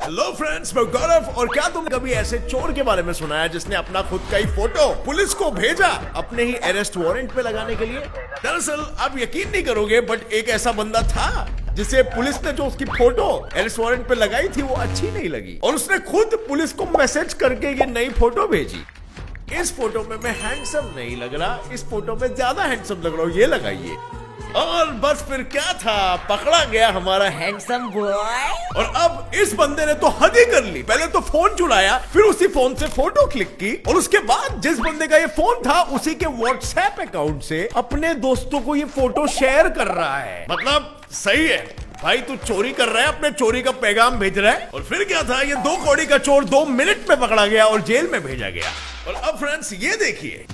Hello friends, मैं गौरव। और क्या तुम कभी ऐसे चोर के बारे में सुना है जिसने अपना खुद का ही फोटो पुलिस को भेजा अपने ही अरेस्ट वारंट पे लगाने के लिए? दरअसल आप यकीन नहीं करोगे, बट एक ऐसा बंदा था जिसे पुलिस ने जो उसकी फोटो अरेस्ट वारंट पे लगाई थी वो अच्छी नहीं लगी, और उसने खुद पुलिस को मैसेज करके ये नई फोटो भेजी। इस फोटो में मैं हैंडसम नहीं लग रहा, इस फोटो में ज्यादा हैंडसम लग रहा हूँ, ये लगाइए। और बस फिर क्या था, पकड़ा गया हमारा हैंडसम बॉय। और अब इस बंदे ने तो हद ही कर ली। पहले तो फोन चुराया, फिर उसी फोन से फोटो क्लिक की, और उसके बाद जिस बंदे का ये फोन था उसी के व्हाट्सएप अकाउंट से अपने दोस्तों को ये फोटो शेयर कर रहा है। मतलब सही है भाई, तू चोरी कर रहा है, अपने चोरी का पैगाम भेज रहा है। और फिर क्या था, ये 2 कौड़ी का चोर 2 मिनट में पकड़ा गया और जेल में भेजा गया। और अब फ्रेंड्स ये देखिए,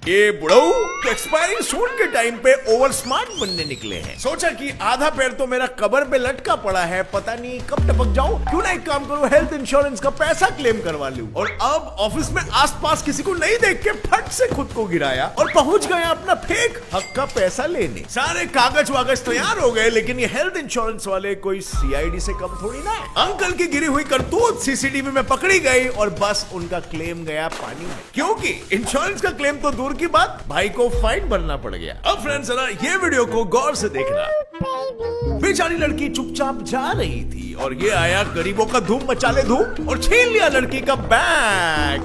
ये बुढ़ऊ तो एक्सपायरिंग सूट के टाइम पे ओवर स्मार्ट बनने निकले हैं। सोचा कि आधा पैर तो मेरा कबर पे लटका पड़ा है, पता नहीं कब टपक जाऊं, क्यों ना एक काम करूं, हेल्थ इंश्योरेंस का पैसा क्लेम करवा लूं। और अब ऑफिस में आसपास किसी को नहीं देख के फट से खुद को गिराया और पहुंच गया अपना फेक हक का पैसा लेने। सारे कागज वागज तैयार हो गए, लेकिन ये हेल्थ इंश्योरेंस वाले कोई सीआईडी से कम थोड़ी ना है। अंकल की गिरी हुई करतूत सीसीटीवी में पकड़ी गई और बस उनका क्लेम गया पानी में, क्योंकि इंश्योरेंस का क्लेम तो दूर की बात, भाई को फाइन भरना पड़ गया। अब फ्रेंड्स जरा ये वीडियो को गौर से देखना। बेचारी लड़की चुपचाप जा रही थी और ये आया गरीबों का धूम मचा ले धूम और छीन लिया लड़की का बैग।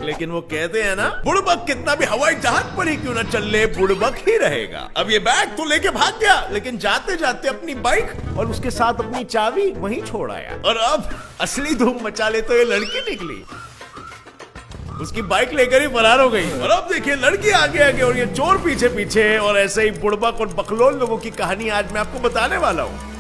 लेकिन वो कहते हैं ना, बुड़बक कितना भी हवाई जहाज पर ही क्यों ना चल ले, बुड़बक ही रहेगा। अब ये बैग तो लेके भाग गया, लेकिन जाते जाते अपनी बाइक और उसके साथ अपनी चाबी वहीं छोड़ आया। और अब असली धूम मचा ले तो ये लड़की निकली, उसकी बाइक लेकर ही फरार हो गई। और अब देखिए, लड़की आगे आगे और ये चोर पीछे पीछे, और ऐसे ही बुड़बक और बकलोल लोगों की कहानी आज मैं आपको बताने वाला हूँ।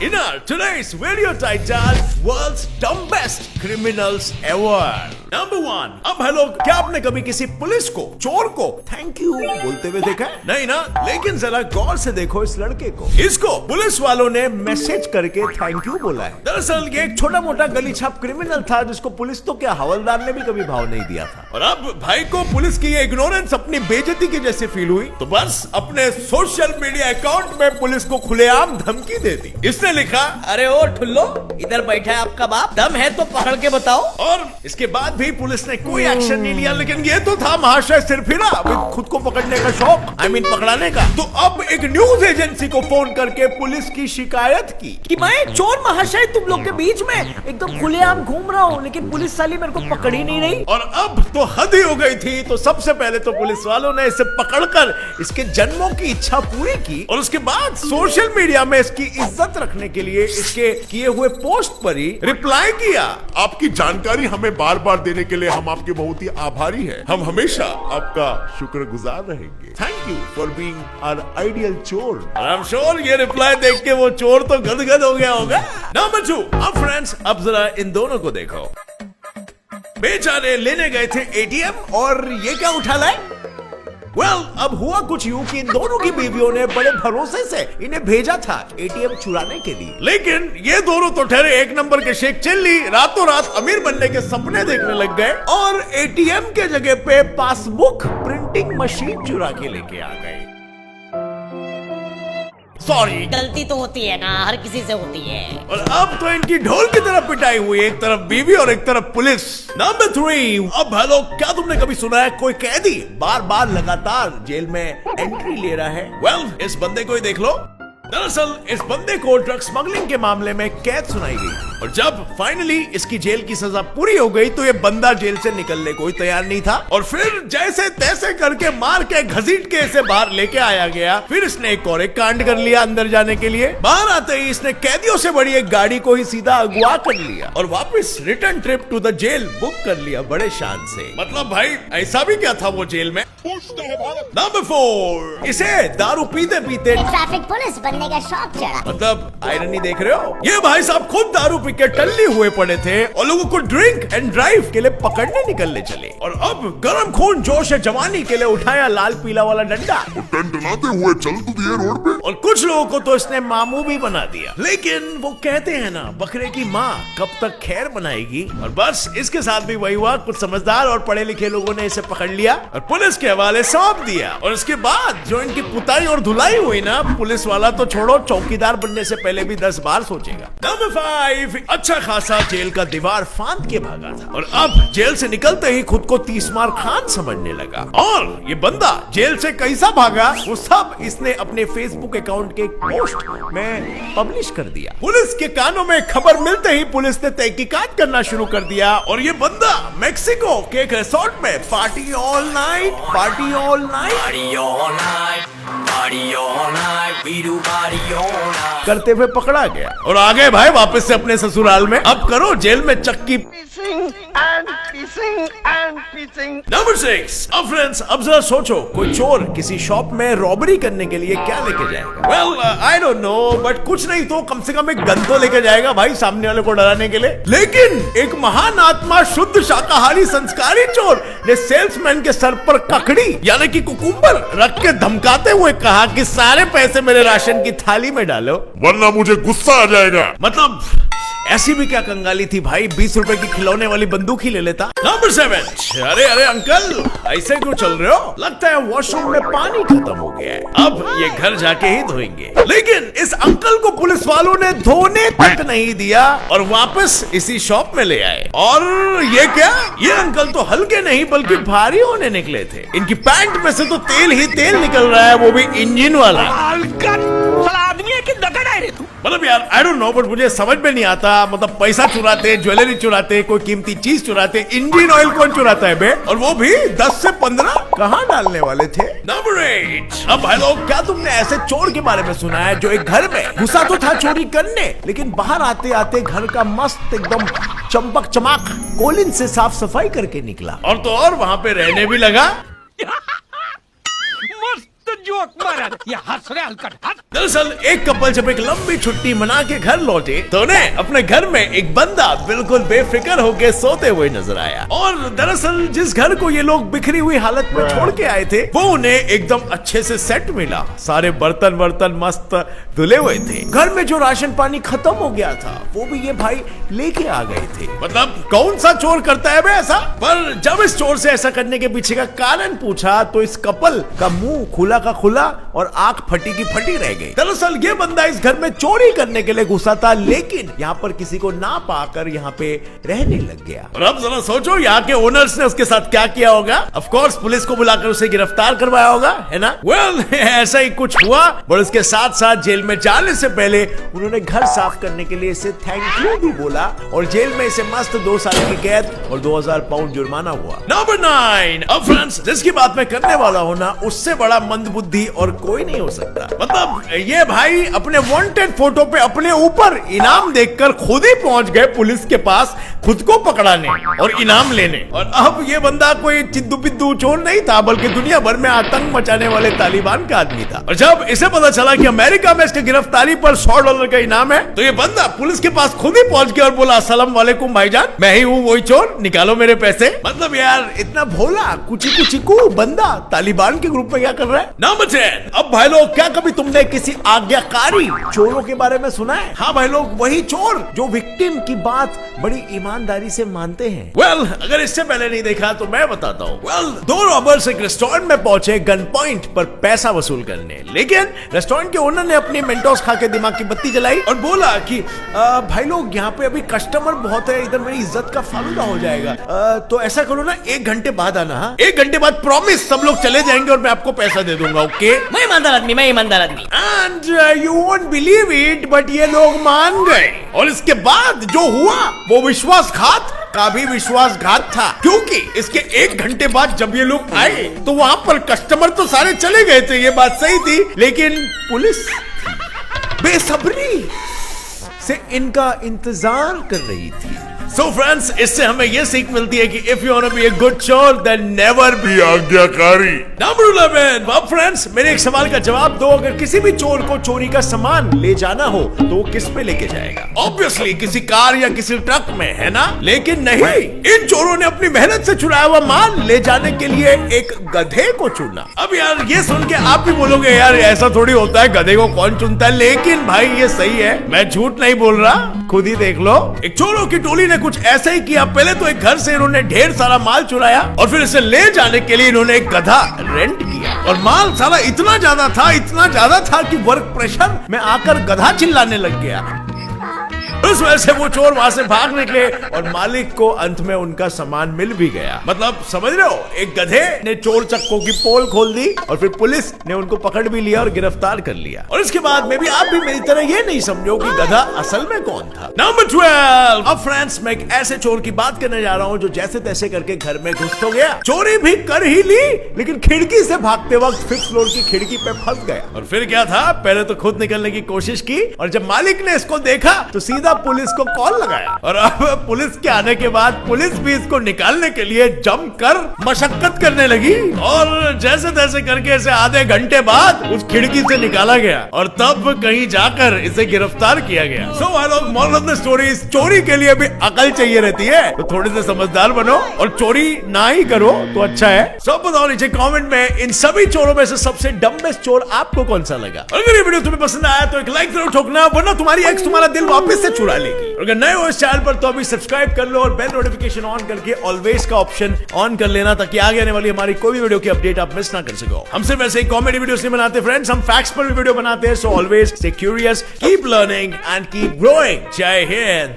In our today's video title, World's Dumbest Criminals Ever. Number 1. अब हेलो, क्या आपने कभी किसी पुलिस को, चोर को थैंक यू बोलते हुए देखा है? नहीं ना? लेकिन जरा गौर से देखो इस लड़के को। इसको पुलिस वालों ने मैसेज करके थैंक यू बोला है। दरअसल ये एक छोटा मोटा गली छाप क्रिमिनल था जिसको पुलिस तो क्या, हवलदार ने भी कभी भाव नहीं दिया था। और अब भाई को पुलिस की ये इग्नोरेंस अपनी बेइज्जती की जैसे फील हुई, तो बस अपने सोशल मीडिया अकाउंट में पुलिस को खुलेआम धमकी दे दी। इसने लिखा, अरे ओ ठुल्लो, इधर बैठा है आपका बाप, दम है तो पकड़ के बताओ। और इसके बाद भी पुलिस ने कोई एक्शन नहीं लिया। लेकिन ये तो था महाशय सिर्फ ही ना खुद को पकड़ने का शौक, पकड़ाने का। तो अब एक न्यूज एजेंसी को फोन करके पुलिस की शिकायत की कि मैं चोर महाशय तुम लोग के बीच में एकदम खुलेआम घूम रहा हूँ, लेकिन पुलिस साली मेरे को पकड़ ही नहीं रही। और अब तो हद ही हो गई थी। तो सबसे पहले तो पुलिस वालों ने इसे पकड़कर इसके जन्मों की इच्छा पूरी की, और उसके बाद सोशल मीडिया में इसकी इज्जत रखने के लिए इसके किए हुए पोस्ट पर ही रिप्लाई किया। आपकी जानकारी हमें बार बार देने के लिए हम आपके बहुत ही आभारी हैं। हम हमेशा आपका शुक्रगुजार रहेंगे। Thank you for being our ideal चोर। आई एम श्योर ये रिप्लाई देख के वो चोर तो गदगद हो गया होगा। नंबर 2। अब फ्रेंड्स, अब जरा इन दोनों को देखो। बेचारे लेने गए थे एटीएम और ये क्या उठा लाए? अब हुआ कुछ यूं कि इन दोनों की बीवियों ने बड़े भरोसे से इन्हें भेजा था एटीएम चुराने के लिए। लेकिन ये दोनों तो ठहरे एक नंबर के शेख चिल्ली, रातों रात अमीर बनने के सपने देखने लग गए और एटीएम के जगह पे पासबुक प्रिंटिंग मशीन चुरा के लेके आ गए। सॉरी, गलती तो होती है ना, हर किसी से होती है। और अब तो इनकी ढोल की तरफ पिटाई हुई, एक तरफ बीवी और एक तरफ पुलिस। नंबर 3। अब हेलो, क्या तुमने कभी सुना है कोई कैदी बार बार लगातार जेल में एंट्री ले रहा है? इस बंदे को ही देख लो। दरअसल इस बंदे को ड्रग स्मगलिंग के मामले में कैद सुनाई गई, और जब फाइनली इसकी जेल की सजा पूरी हो गई तो ये बंदा जेल से निकलने को ही तैयार नहीं था। और फिर जैसे तैसे करके मार के घसीट के इसे बाहर लेके आया गया। फिर इसने एक और एक कांड कर लिया अंदर जाने के लिए। बाहर आते ही इसने कैदियों से बड़ी एक गाड़ी को ही सीधा अगवा कर लिया और वापस return trip to the jail book कर लिया बड़े शान से। मतलब भाई ऐसा भी क्या था वो जेल में। नंबर 4। इसे दारू पीते पीते ट्रैफिक पुलिस बनने का शौक चढ़ा। मतलब आयरनी देख रहे हो, ये भाई साहब खुद दारू पी के टल्ली हुए पड़े थे और लोगों को ड्रिंक एंड ड्राइव के लिए पकड़ने निकलने चले। और अब गरम खून जोश जवानी के लिए उठाया लाल पीला वाला डंडा, टनटनाते हुए चल तो दिए रोड पे। और कुछ लोगों को तो इसने मामू भी बना दिया। लेकिन वो कहते हैं ना, बकरे की माँ कब तक खैर बनाएगी। और बस इसके साथ भी वही हुआ, कुछ समझदार और पढ़े लिखे लोगों ने इसे पकड़ लिया और पुलिस के हवाले सौंप दिया। और इसके बाद जो इनकी पुताई और धुलाई हुई ना, पुलिस वाला तो छोड़ो, चौकीदार बनने से पहले भी 10 बार सोचेगा। नंबर 5, अच्छा खासा जेल का दीवार फांद के भागा था और अब जेल से निकलते ही खुद को 30 मार खान समझने लगा। और ये बंदा जेल से कैसा भागा वो सब इसने अपने फेसबुक अकाउंट के पोस्ट में पब्लिश कर दिया। पुलिस के कानों में खबर मिलते ही पुलिस ने तहकीकात करना शुरू कर दिया और ये बंदा मेक्सिको के एक रिसोर्ट में पार्टी ऑल नाइट करते हुए पकड़ा गया और आ गए भाई वापस से अपने ससुराल में। अब करो जेल में चक्की। नंबर 6, अब फ्रेंड्स अब जरा सोचो, कोई चोर किसी शॉप में रॉबरी करने के लिए क्या लेके जाएगा? Well I don't know, but कुछ नहीं तो कम से कम एक गन तो लेके जाएगा भाई, सामने वाले को डराने के लिए। लेकिन एक महान आत्मा, शुद्ध शाकाहारी संस्कारी चोर ने सेल्समैन के सर पर ककड़ी यानी कि कुकुम्बर रख के धमकाते हुए कहा कि सारे पैसे मेरे राशन की थाली में डालो वरना मुझे गुस्सा आ जाएगा। मतलब ऐसी भी क्या कंगाली थी भाई, 20 रुपए की खिलौने वाली बंदूक ही ले लेता। नंबर 7, अरे अंकल ऐसे क्यों चल रहे हो? लगता है वॉशरूम में पानी खत्म हो गया है, अब ये घर जाके ही धोएंगे। लेकिन इस अंकल को पुलिस वालों ने धोने तक नहीं दिया और वापस इसी शॉप में ले आए। और ये क्या, ये अंकल तो हल्के नहीं बल्कि भारी होने निकले थे। इनकी पैंट में से तो तेल ही तेल निकल रहा है, वो भी इंजन वाला। मतलब यार आई डोंट नो, बट मुझे समझ में नहीं आता। मतलब पैसा चुराते, ज्वेलरी चुराते, कोई कीमती चीज चुराते, इंजन ऑयल कौन चुराता है बे? और वो भी 10 से 15 कहाँ डालने वाले थे? नंबर 8, अब भाई लोग क्या तुमने ऐसे चोर के बारे में सुना है जो एक घर में घुसा तो था चोरी करने, लेकिन बाहर आते आते घर का मस्त एकदम चमक चमाक कोलिन से साफ सफाई करके निकला और तो और वहाँ पे रहने भी लगा। दरअसल एक कपल जब एक लंबी छुट्टी मना के घर लौटे तो उन्हें अपने घर में एक बंदा बिल्कुल बेफिक्र होकर सोते हुए नजर आया। और दरअसल जिस घर को ये लोग बिखरी हुई हालत में छोड़ के आए थे वो उन्हें एकदम अच्छे से सेट मिला, सारे बर्तन मस्त धुले हुए थे। घर में जो राशन पानी खत्म हो गया था वो भी ये भाई लेके आ गए थे। मतलब कौन सा चोर करता है बे ऐसा? पर जब इस चोर से ऐसा करने के पीछे का कारण पूछा तो इस कपल का मुंह खुला का खुला और आंख फटी की फटी रह गई। दरअसल ये बंदा इस घर में चोरी करने के लिए घुसा था, लेकिन यहाँ पर किसी को ना पाकर यहाँ पे रहने लग गया। और अब जरा सोचो यहाँ के ओनर्स ने उसके साथ क्या किया होगा। ऑफ कोर्स पुलिस को बुलाकर उसे गिरफ्तार करवाया होगा, है ना? वेल ऐसा ही कुछ हुआ। और उसके साथ साथ जेल में जाने से पहले उन्होंने घर साफ करने के लिए इसे थैंक यू भी बोला और जेल में इसे मस्त 2 साल की कैद और 2000 पाउंड जुर्माना हुआ। नंबर 9, अब फ्रेंड्स जिसकी बात मैं करने वाला हूँ ना, उससे बड़ा मंदबुद्धि और कोई नहीं हो सकता। मतलब ये भाई अपने वांटेड फोटो पे अपने ऊपर इनाम देखकर खुद ही पहुंच गए पुलिस के पास खुद को पकड़ाने और इनाम लेने। और अब ये बंदा कोई चिद्दू पिद्दू चोर नहीं था बल्कि दुनिया भर में आतंक मचाने वाले तालिबान का आदमी था। और जब इसे पता चला कि अमेरिका में इसकी गिरफ्तारी पर $100 का इनाम है तो ये बंदा पुलिस के पास खुद ही पहुंच गया और बोला अस्सलाम वालेकुम भाईजान, मैं ही हूँ वही चोर, निकालो मेरे पैसे। मतलब यार इतना भोला कुचिकू बंदा तालिबान के ग्रुप में क्या कर रहा है? नंबर 10, अब भाई लोग क्या कभी तुमने किसी आज्ञाकारी चोरों के बारे में सुना है? हाँ भाई लोग, वही चोर जो विक्टिम की बात बड़ी ईमानदारी से मानते हैं। वेल अगर इससे पहले नहीं देखा तो मैं बताता हूँ। वेल 2 रॉबर्स एक रेस्टोरेंट में पहुंचे गन पॉइंट पर पैसा वसूल करने, लेकिन रेस्टोरेंट के ओनर ने अपनी मेंटोस खा के दिमाग की बत्ती जलाई और बोला कि भाई लोग यहाँ पे अभी कस्टमर बहुत है, इधर मेरी इज्जत का फालूदा हो जाएगा, तो ऐसा करो ना 1 घंटे बाद आना। 1 घंटे बाद प्रॉमिस सब लोग चले जाएंगे और मैं आपको पैसा दे दूंगा। ओके? मैं ईमानदार आदमी। And you won't believe it but ये लोग मान गए और इसके बाद जो हुआ वो विश्वासघात का भी विश्वासघात था, क्योंकि इसके 1 घंटे बाद जब ये लोग आए तो वहां पर कस्टमर तो सारे चले गए थे, ये बात सही थी, लेकिन पुलिस बेसब्री से इनका इंतजार कर रही थी। So friends, इससे हमें ये सीख मिलती है कि if you wanna be a good chore, then never be आज्ञाकारी। Number 11, अब फ्रेंड्स मेरे एक सवाल का जवाब दो, अगर किसी भी चोर को चोरी का सामान ले जाना हो तो वो किस पे लेके जाएगा? Obviously किसी कार या किसी ट्रक में, है ना? लेकिन नहीं, इन चोरों ने अपनी मेहनत से चुराया हुआ माल ले जाने के लिए एक गधे को चुना। अब यार ये सुन के आप भी बोलोगे यार ऐसा थोड़ी होता है, गधे को कौन चुनता है? लेकिन भाई ये सही है, मैं झूठ नहीं बोल रहा, खुद ही देख लो। एक चोरों की टोली ने कुछ ऐसा ही किया। पहले तो एक घर से इन्होंने ढेर सारा माल चुराया और फिर इसे ले जाने के लिए इन्होंने एक गधा रेंट किया और माल साला इतना ज्यादा था कि वर्क प्रेशर में आकर गधा चिल्लाने लग गया। उस वजह से वो चोर वहां से भाग निकले और मालिक को अंत में उनका सामान मिल भी गया। मतलब समझ रहे हो, एक गधे ने चोर चक्कों की पोल खोल दी और फिर पुलिस ने उनको पकड़ भी लिया और गिरफ्तार कर लिया। और इसके बाद में भी आप भी मेरी तरह ये नहीं समझो कि गधा असल में कौन था। नंबर 12। अब फ्रेंड्स, मैं एक ऐसे चोर की बात करने जा रहा हूँ जो जैसे तैसे करके घर में घुस तो गया, चोरी भी कर ही ली, लेकिन खिड़की से भागते वक्त 5th फ्लोर की खिड़की पे फंस गया। और फिर क्या था, पहले तो खुद निकलने की कोशिश की और जब मालिक ने इसको देखा तो सीधा पुलिस को कॉल लगाया। और अब पुलिस के आने के बाद पुलिस भी इसको निकालने के लिए जमकर मशक्कत करने लगी और जैसे तैसे करके इसे आधे घंटे बाद उस खिड़की से निकाला गया और तब कहीं जाकर इसे गिरफ्तार किया गया। So I love moral of the story, चोरी के लिए भी अकल चाहिए रहती है, तो थोड़े से समझदार बनो और चोरी ना ही करो तो अच्छा है। सब बताओ नीचे कमेंट में इन सभी चोरों में से सबसे डम्बेस्ट चोर आपको कौन सा लगा। अगर ये वीडियो तुम्हें पसंद आया तो एक लाइक जरूर ठोकना, वरना तुम्हारी एक्स तुम्हारा दिल वापस से चुरा लेगी। अगर नए हो इस चैनल पर तो अभी सब्सक्राइब कर लो और बेल नोटिफिकेशन ऑन करके ऑलवेज का ऑप्शन ऑन कर लेना, ताकि आगे आने वाली हमारी कोई भी वीडियो की अपडेट आप मिस ना कर सको। हम सिर्फ ऐसे ही कॉमेडी वीडियोस नहीं बनाते फ्रेंड्स, हम फैक्ट्स पर भी वीडियो बनाते हैं। So always stay curious, keep learning and keep growing. जय हिंद।